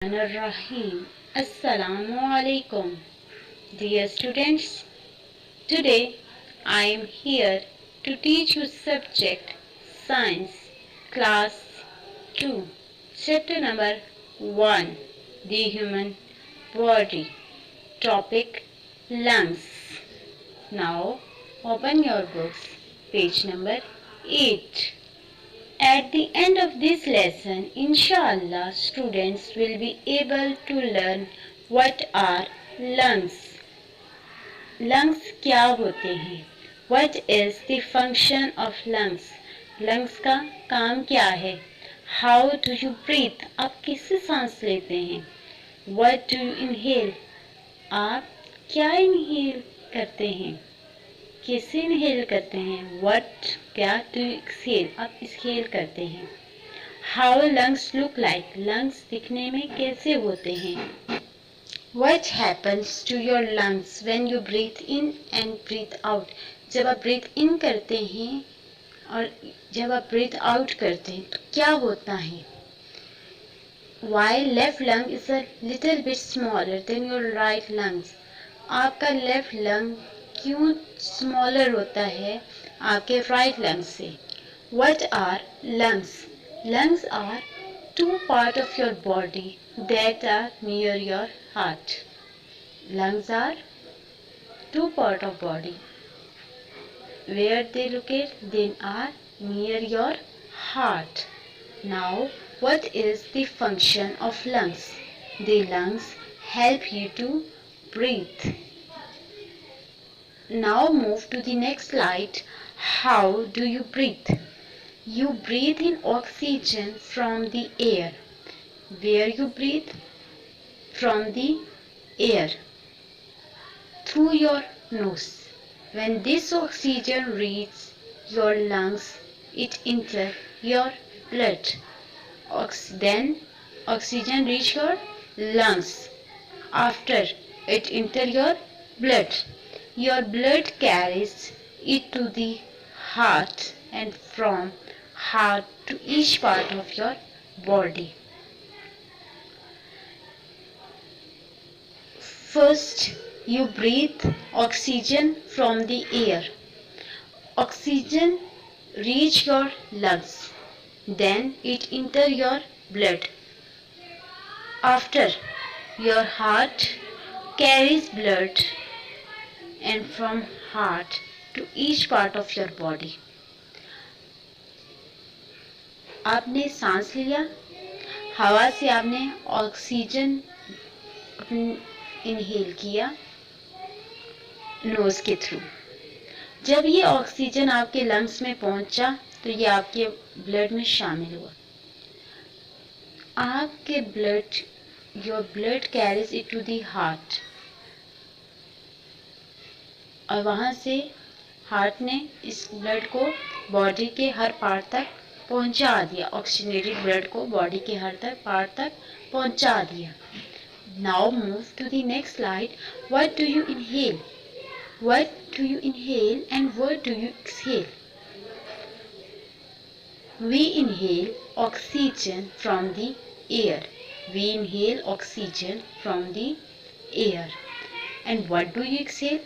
Rahim. Assalamu alaikum. Dear students, today I am here to teach you subject Science Class 2, Chapter number 1, The Human Body. Topic Lungs. Now open your books, page number 8. At the end of this lesson, inshallah, students will be able to learn what are lungs. Lungs क्या होते हैं? What is the function of lungs? Lungs का काम क्या है? How do you breathe? आप किससे सांस लेते हैं? What do you inhale? आप क्या inhale करते हैं? किसे इनहेल करते हैं? वट क्या टू एक्सहेल? आप एक्सहेल करते हैं। How lungs look like? Lungs दिखने में कैसे होते हैं? What happens to your lungs when you breathe in and breathe out? जब आप ब्रीथ इन करते हैं और जब आप ब्रीथ आउट करते हैं तो क्या होता है? Why left lung is a little bit smaller than your right lungs? आपका लेफ्ट लंग क्यों स्मॉलर होता है आपके राइट लंग्स से? What are lungs? Lungs are two parts of your body that are near your heart. Lungs are two parts of body. Where they locate? They are near your heart. Now, what is the function of lungs? The lungs help you to breathe. Now move to the next slide. How do you breathe? You breathe in oxygen from the air. Where you breathe? From the air. Through your nose. When this oxygen reaches your lungs, it enters your blood. Then oxygen reaches your lungs. After it enters your blood. Your blood carries it to the heart and from heart to each part of your body. First, you breathe oxygen from the air. Oxygen reach your lungs. Then it enter your blood. After, your heart carries blood and from heart to each part of your body. आपने सांस लिया, हवा से आपने oxygen inhale किया knows के through. जब ये ऑक्सीजन आपके लंग्स में पहुंचा तो ये आपके ब्लड में शामिल हुआ। आपके blood, your blood carries it to the heart, और वहाँ से हार्ट ने इस ब्लड को बॉडी के हर पार्ट तक पहुँचा दिया। ऑक्सीजनेटेड ब्लड को बॉडी के हर पार्ट तक पहुँचा दिया। Now move to the next slide. What do you inhale? What do you inhale and what do you exhale? We inhale oxygen from the air. We inhale oxygen from the air. And what do you exhale?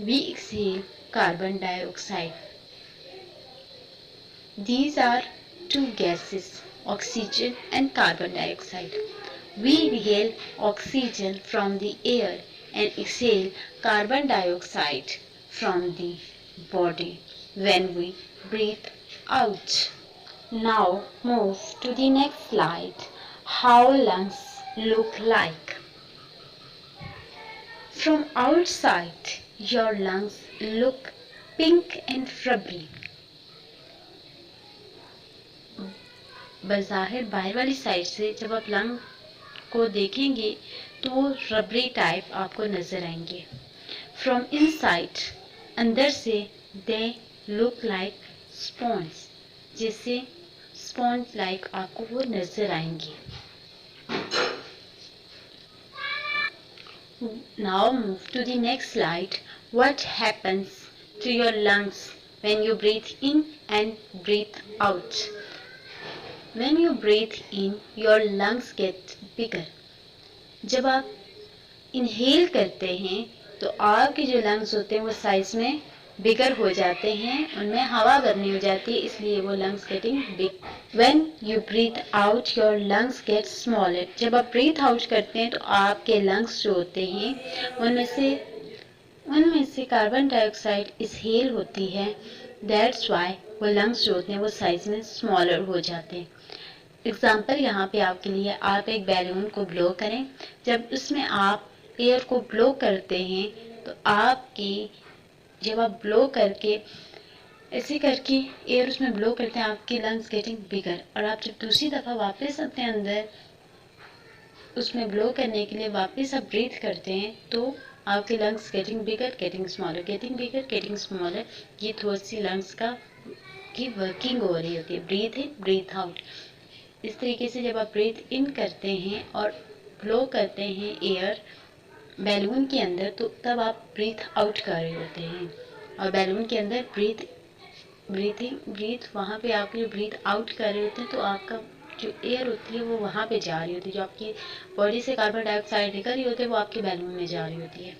We exhale carbon dioxide. These are two gases, oxygen and carbon dioxide. We inhale oxygen from the air and exhale carbon dioxide from the body when we breathe out. Now move to the next slide. How lungs look like. From outside, your lungs look pink and rubbery. बज़ाहिर बाहर वाली side से जब आप lung को देखेंगे तो वो रबरी टाइप आपको नजर आएंगे। फ्रॉम इनसाइड, अंदर से, दे लुक लाइक स्पॉन्ज, जैसे स्पॉन्ज लाइक आपको वो नजर आएंगे। Now move to the next slide. What happens to your lungs when you breathe in and breathe out? When you breathe in, your lungs get bigger. जब आप inhale करते हैं तो आपके जो लंग्स होते हैं वो साइज में बिगर हो जाते हैं, उनमें हवा भरनी हो जाती है, इसलिए वो lungs getting big. When you breathe out your lungs get smaller. जब आप ब्रीथ आउट करते हैं तो आपके लंग्स जो होते हैं उनमें से कार्बन डाइऑक्साइड इनहेल होती है। दैट्स वाई वो लंग्स जो होते हैं वो साइज में स्मॉलर हो जाते हैं। एग्जाम्पल यहाँ पे आपके लिए, आप एक बैलून को ब्लो करें। जब उसमें आप एयर को ब्लो करते हैं तो जब आप ब्लो करके ऐसे करके एयर उसमें ब्लो करते हैं, आपके लंग्स गेटिंग बिगर। और आप जब दूसरी दफ़ा वापस अपने अंदर उसमें ब्लो करने के लिए वापस आप ब्रीथ करते हैं तो आपके lungs getting bigger, getting smaller, getting bigger, getting smaller. ये थोड़ी सी लंग्स की वर्किंग हो रही होती है, ब्रीथ इन ब्रीथ आउट। इस तरीके से जब आप ब्रीथ इन करते हैं और ब्लो करते हैं एयर बैलून के अंदर, तो तब आप ब्रीथ आउट कर रहे होते हैं। और बैलून के अंदर ब्रीथ वहाँ पे आप जो ब्रीथ आउट कर रहे होते हैं तो आपका जो एयर होती है वो वहाँ पे जा रही होती है, जो आपकी बॉडी से कार्बन डाइऑक्साइड निकल रही होती है वो आपके बैलून में जा रही होती है।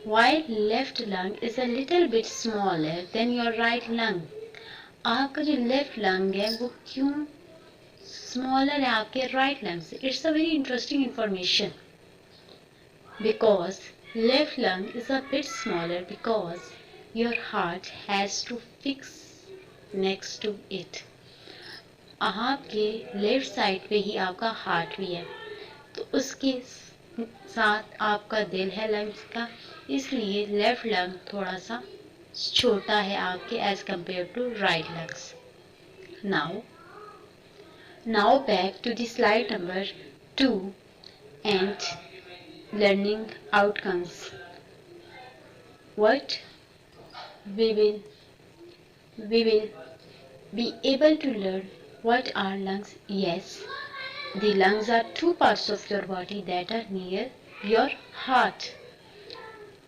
While left lung is a little bit smaller than your right lung। आपका जो लेफ्ट लंग है वो क्यों स्मॉलर है आपके राइट लंग से? It's a very interesting information. Because left lung is a bit smaller because your heart has to fix next to it। आपके left side पे ही आपका हार्ट भी है, तो उसके साथ आपका दिल है लंग्स का, इसलिए लेफ्ट लंग थोड़ा सा छोटा है आपके as compare to right lungs. Now back to the slide number 2 and learning outcomes. What we will be able to learn what are lungs. Yes, the lungs are two parts of your body that are near your heart.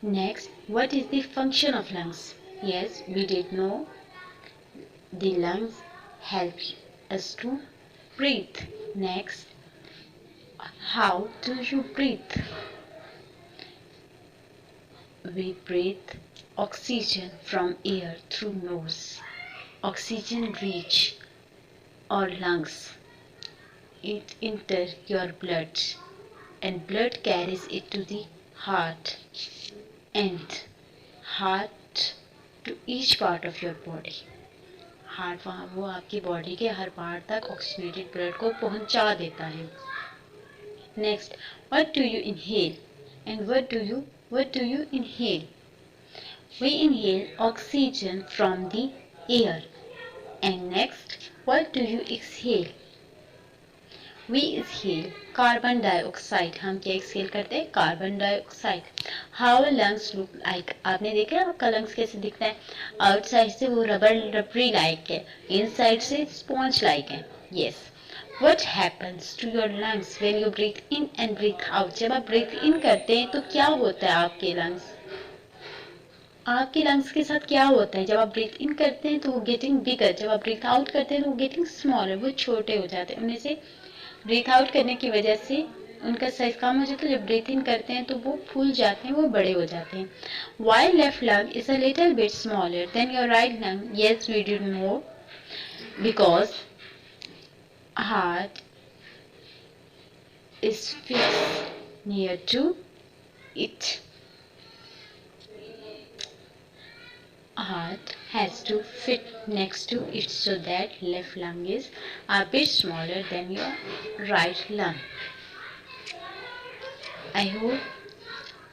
Next, what is the function of lungs? Yes, we did know the lungs help us to breathe. Next, how do you breathe? We breathe oxygen from air through nose. Oxygen reach our lungs. It enter your blood and blood carries it to the heart and heart to each part of your body. Heart वहाँ वो आपकी body के हर part तक oxygenated blood को पहुंचा देता है। Next, what do you inhale and what do you inhale? We inhale oxygen from the air. And next, what do you exhale? We exhale carbon dioxide. हम क्या एक्सहेल करते हैं? Carbon dioxide. How lungs look like? आपने देखा है आपका lungs कैसे दिखता है? आउटसाइड से वो रबरी लाइक है, इनसाइड से स्पॉन्ज लाइक है। Yes. What happens to your lungs when you breathe in and breathe out? जब आप ब्रीथ इन करते हैं तो क्या होता है आपके लंग्स? आपके लंग्स के साथ क्या होता है? जब आप ब्रीथ इन करते हैं तो वो गेटिंग बिगर, जब आप ब्रीथ आउट करते हैं तो वो गेटिंग स्मॉलर, वो छोटे हो जाते हैं। उनमें से ब्रीथ आउट करने की वजह से उनका साइज कम हो जाता है, जब ब्रीथ इन करते हैं तो वो फूल जाते हैं, वो बड़े हो जाते हैं। Why left lung is a little bit smaller than your right lung? Yes, we do know because heart is fixed near to it. Heart has to fit next to it so that left lung is a bit smaller than your right lung. I hope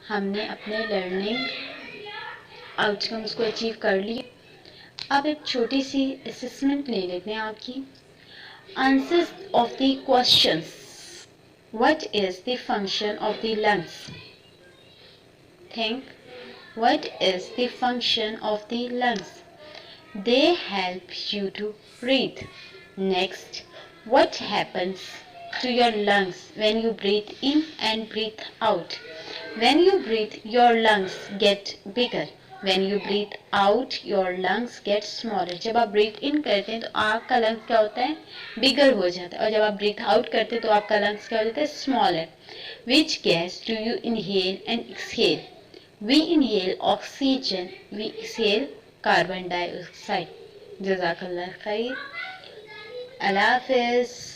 हमने अपने learning outcomes को achieve कर लिए। अब एक छोटी सी assessment ले लेते हैं आपकी। Answers of the questions. What is the function of the lungs? Think, what is the function of the lungs? They help you to breathe. Next, what happens to your lungs when you breathe in and breathe out? When you breathe, your lungs get bigger. When you breathe out, your lungs get smaller. जब आप breathe इन करते हैं तो आपका lungs क्या होता है, बिगर हो जाता है, और जब आप ब्रीथ आउट करते हैं तो आपका लंग्स क्या हो जाता है, smaller. Which gas do you inhale and exhale? We inhale oxygen, we exhale carbon dioxide. जज़ाकल्लाह खैर. अल्लाह हाफ़िज़.